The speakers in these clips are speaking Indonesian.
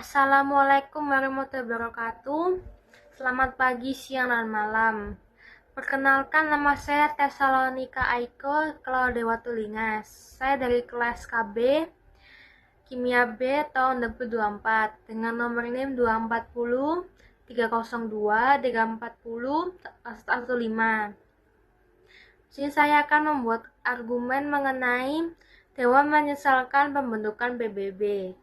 Assalamualaikum warahmatullahi wabarakatuh. Selamat pagi, siang, dan malam. Perkenalkan, nama saya Tesalonika Aiko Claudewa Tulingas. Saya dari kelas KB Kimia B tahun 2024 dengan nomor NIM 240 302 340 15. Di sini saya akan membuat argumen mengenai Dewan menyesalkan pembentukan PBB.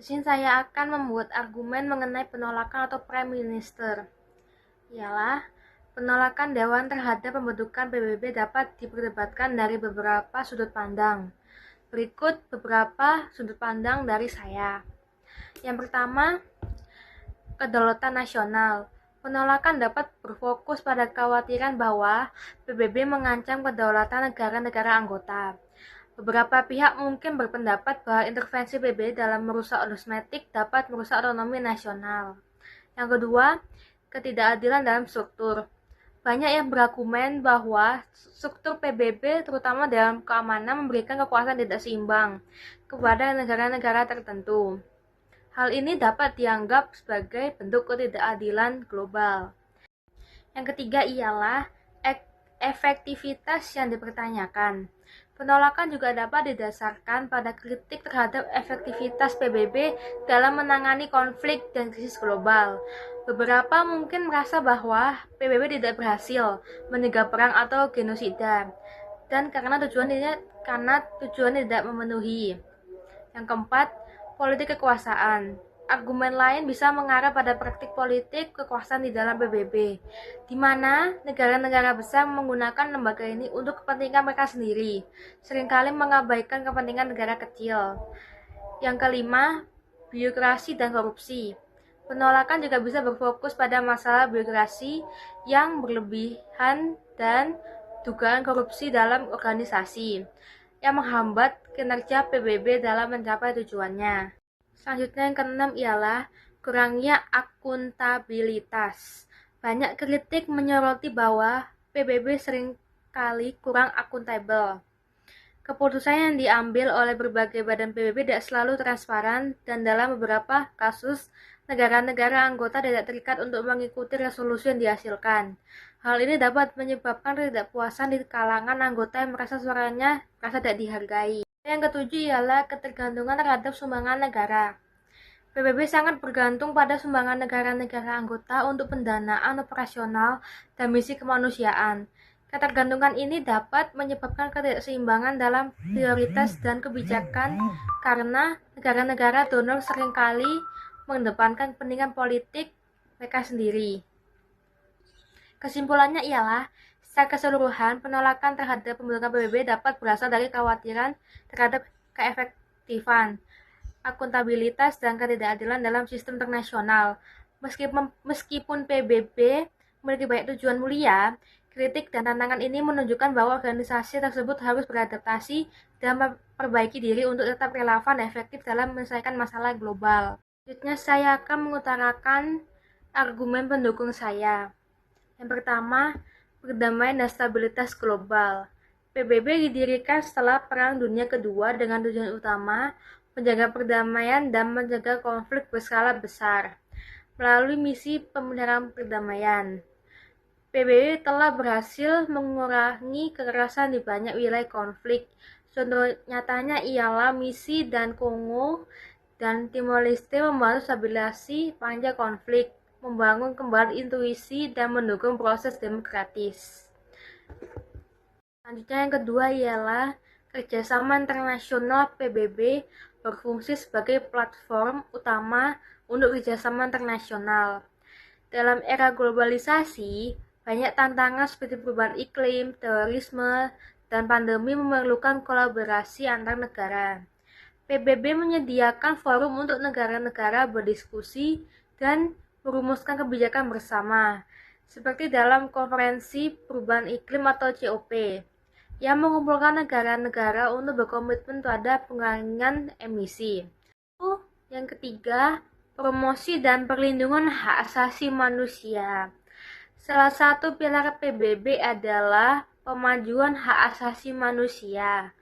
Di sini saya akan membuat argumen mengenai penolakan atau Prime Minister. Ialah, penolakan Dewan terhadap pembentukan PBB dapat diperdebatkan dari beberapa sudut pandang. Berikut beberapa sudut pandang dari saya. Yang pertama, kedaulatan nasional. Penolakan dapat berfokus pada kekhawatiran bahwa PBB mengancam kedaulatan negara-negara anggota. Beberapa pihak mungkin berpendapat bahwa intervensi PBB dalam merusak kosmetik dapat merusak otonomi nasional. Yang kedua, ketidakadilan dalam struktur. Banyak yang berargumen bahwa struktur PBB, terutama dalam keamanan, memberikan kekuasaan tidak seimbang kepada negara-negara tertentu. Hal ini dapat dianggap sebagai bentuk ketidakadilan global. Yang ketiga ialah efektivitas yang dipertanyakan. Penolakan juga dapat didasarkan pada kritik terhadap efektivitas PBB dalam menangani konflik dan krisis global. Beberapa mungkin merasa bahwa PBB tidak berhasil mencegah perang atau genosida, dan karena tujuan tidak memenuhi. Yang keempat, politik kekuasaan. Argumen lain bisa mengarah pada praktik politik kekuasaan di dalam PBB, di mana negara-negara besar menggunakan lembaga ini untuk kepentingan mereka sendiri, seringkali mengabaikan kepentingan negara kecil. Yang kelima, birokrasi dan korupsi. Penolakan juga bisa berfokus pada masalah birokrasi yang berlebihan dan dugaan korupsi dalam organisasi, yang menghambat kinerja PBB dalam mencapai tujuannya. Selanjutnya yang keenam ialah kurangnya akuntabilitas. Banyak kritik menyoroti bahwa PBB seringkali kurang akuntabel. Keputusan yang diambil oleh berbagai badan PBB tidak selalu transparan, dan dalam beberapa kasus, negara-negara anggota tidak terikat untuk mengikuti resolusi yang dihasilkan. Hal ini dapat menyebabkan ketidakpuasan di kalangan anggota yang merasa suaranya tidak dihargai. Yang ketujuh ialah ketergantungan terhadap sumbangan negara. PBB sangat bergantung pada sumbangan negara-negara anggota untuk pendanaan operasional dan misi kemanusiaan. Ketergantungan ini dapat menyebabkan ketidakseimbangan dalam prioritas dan kebijakan karena negara-negara donor seringkali mengedepankan kepentingan politik mereka sendiri. Kesimpulannya ialah, secara keseluruhan, penolakan terhadap pembentukan PBB dapat berasal dari kekhawatiran terhadap keefektifan, akuntabilitas, dan ketidakadilan dalam sistem internasional. Meskipun PBB memiliki banyak tujuan mulia, kritik dan tantangan ini menunjukkan bahwa organisasi tersebut harus beradaptasi dan memperbaiki diri untuk tetap relevan dan efektif dalam menyelesaikan masalah global. Selanjutnya, saya akan mengutarakan argumen pendukung saya. Yang pertama, perdamaian dan stabilitas global. PBB didirikan setelah Perang Dunia Kedua dengan tujuan utama menjaga perdamaian dan menjaga konflik berskala besar melalui misi pemeliharaan perdamaian. PBB telah berhasil mengurangi kekerasan di banyak wilayah konflik. Contoh nyatanya ialah misi dan Kongo dan Timor Leste membantu stabilisasi pasca konflik, membangun kembali intuisi, dan mendukung proses demokratis. Selanjutnya yang kedua ialah kerjasama internasional. PBB berfungsi sebagai platform utama untuk kerjasama internasional. Dalam era globalisasi, banyak tantangan seperti perubahan iklim, terorisme, dan pandemi memerlukan kolaborasi antar negara. PBB menyediakan forum untuk negara-negara berdiskusi dan merumuskan kebijakan bersama, seperti dalam konferensi perubahan iklim atau COP, yang mengumpulkan negara-negara untuk berkomitmen terhadap pengurangan emisi. Yang ketiga, promosi dan perlindungan hak asasi manusia. Salah satu pilar PBB adalah pemajuan hak asasi manusia.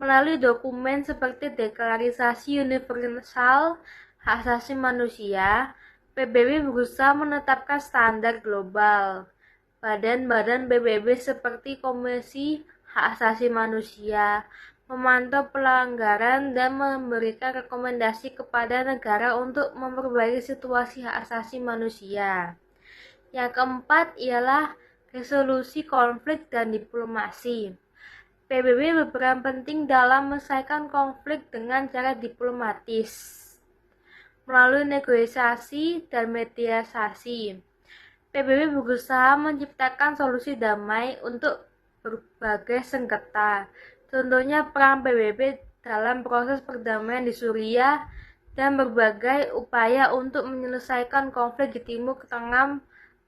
Melalui dokumen seperti Deklarasi Universal Hak Asasi Manusia, PBB berusaha menetapkan standar global. Badan-badan PBB seperti Komisi Hak Asasi Manusia memantau pelanggaran dan memberikan rekomendasi kepada negara untuk memperbaiki situasi hak asasi manusia. Yang keempat ialah resolusi konflik dan diplomasi. PBB berperan penting dalam menyelesaikan konflik dengan cara diplomatis, melalui negosiasi dan mediasi. PBB berusaha menciptakan solusi damai untuk berbagai sengketa. Contohnya peran PBB dalam proses perdamaian di Suriah dan berbagai upaya untuk menyelesaikan konflik di Timur Tengah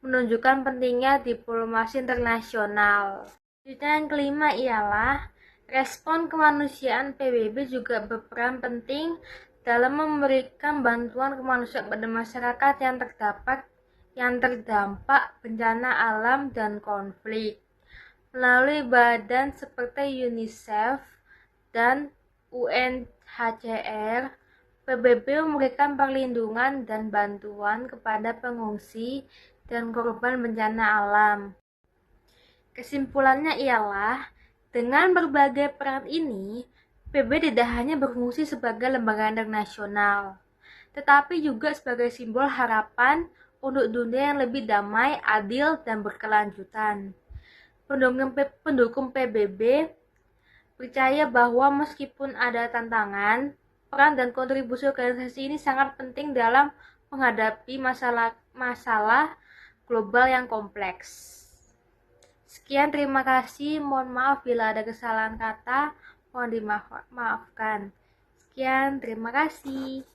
menunjukkan pentingnya diplomasi internasional. Yang kelima ialah respon kemanusiaan. PBB juga berperan penting dalam memberikan bantuan kemanusiaan pada masyarakat yang terdampak bencana alam dan konflik. Melalui badan seperti UNICEF dan UNHCR, PBB memberikan perlindungan dan bantuan kepada pengungsi dan korban bencana alam. Kesimpulannya ialah, dengan berbagai peran ini, PBB tidak hanya berfungsi sebagai lembaga internasional, tetapi juga sebagai simbol harapan untuk dunia yang lebih damai, adil, dan berkelanjutan. Pendukung PBB percaya bahwa meskipun ada tantangan, peran dan kontribusi organisasi ini sangat penting dalam menghadapi masalah global yang kompleks. Sekian, terima kasih. Mohon maaf bila ada kesalahan kata, mohon dimaafkan. Sekian, terima kasih.